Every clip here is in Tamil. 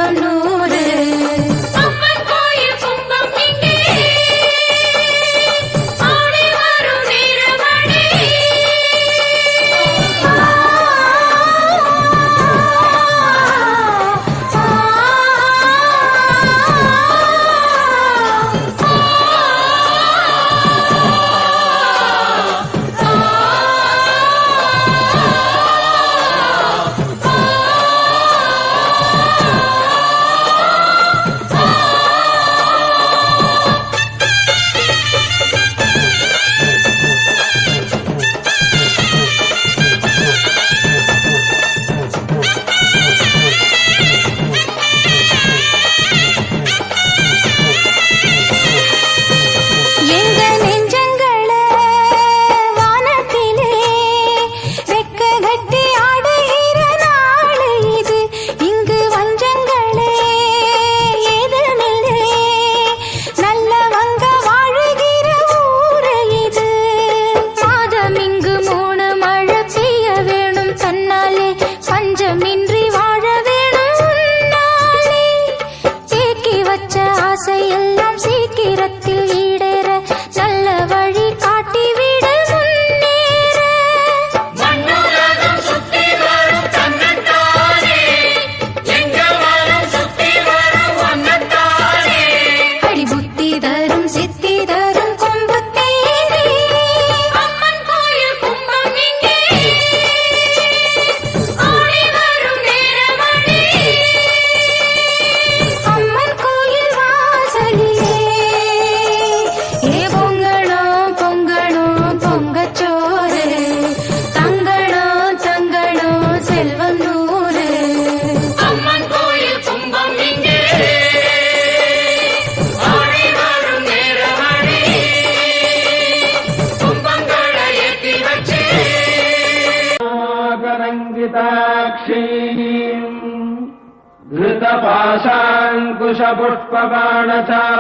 செல்வம் நூறு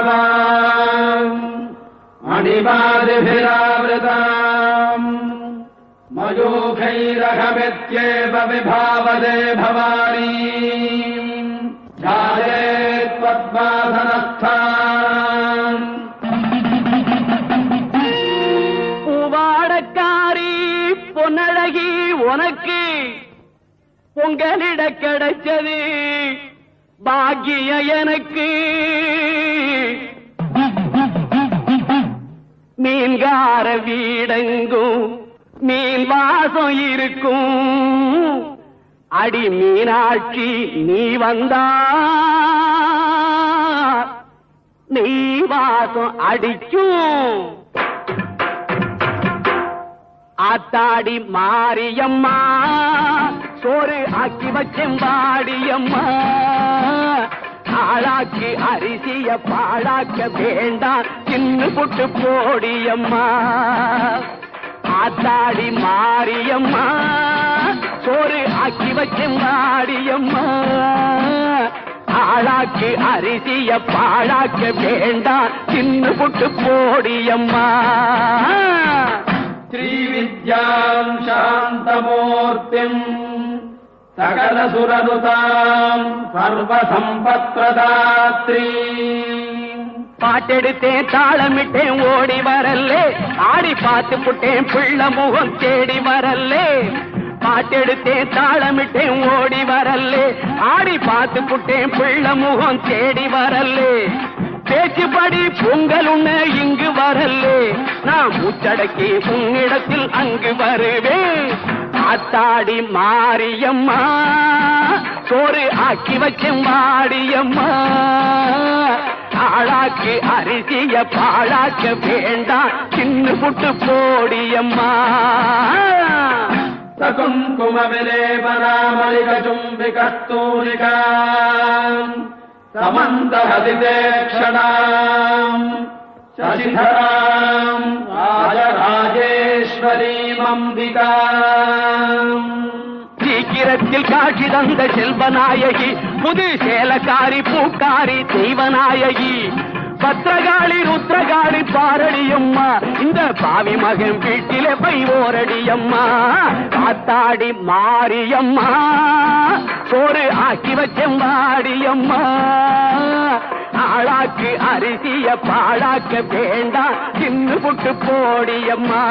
धृतपाशाङ्कुशपुष्पबाणचापाम् मणिमादिभिरावृताम् मयूखैरहमित्येव विभावदे भवानी ध्यायेत् पद्मासनस्थान् பூவாடக்காரி பொன்னழகி உனக்கு பொங்கலிட கிடைச்சது பாக்கிய எனக்கு மீன்கார வீடெங்கும் மீன் வாசம் இருக்கும் அடி மீனாட்சி நீ வந்தா நீ வாசம் அடிக்கும் ஆத்தாடி மாரியம்மா சோறு ஆக்கி வச்செம்பாடியம்மா ஆளாக்கி அரிசிய பாழாக்க வேண்டாம் சின்ன புட்டு போடியம்மா ஆத்தாடி மாரியம்மா சோறு ஆக்கி வச்செம்பாடியம்மா ஆளாக்கி அரிசிய பாழாக்க வேண்டாம் சின்ன புட்டு போடியம்மா श्रीविद्याम् शान्तमूर्तिम् सकलसुरनुताम् सर्वसम्पत्प्रदात्री பாட்டெடுத்தேன் தாளமிட்டேன் ஓடி வரல்லே ஆடி பார்த்து புட்டேன் பிள்ள முகம் தேடி வரல்லே பாட்டெடுத்தேன் தாளமிட்டேன் ஓடி வரல்லே ஆடி பார்த்து புட்டேன் பிள்ள முகம் தேடி வரல்லே பேச்சுப்படி பொங்கல் உண்ண இங்கு வரல்லே நான் மூச்சடக்கி உன்னிடத்தில் அங்கு வருவேன் ஆத்தாடி மாரியம்மா சோறு ஆக்கி வச்சேன் வாடியம்மா ஆளாக்கு அரிசிய பாழாக்க வேண்டாம் சின்ன புட்டு போடியம்மா சகுங்கும விலேபனாமலிக சும்பிகஸ்தூரிகா समन्तहदितेक्षणाम् शशिधराम् राजराजेश्वरीमम्बिकाम् சீக்கிரத்தில் காட்சி தந்த செல்வநாயகி புது சேலக்காரி பூக்காரி தெய்வநாயகி பத்திரகாளி ருத்ரகாளி பாரடியம்மா இந்த பாவி மகன் வீட்டிலே போய் ஓரடியம்மா காத்தாடி மாரியம்மா சோறு ஆக்கி வச்சம்பாடியம்மா ஆளாக்கு அரிசிய பாழாக்க வேண்டாம் சின்ன புட்டு போடியம்மா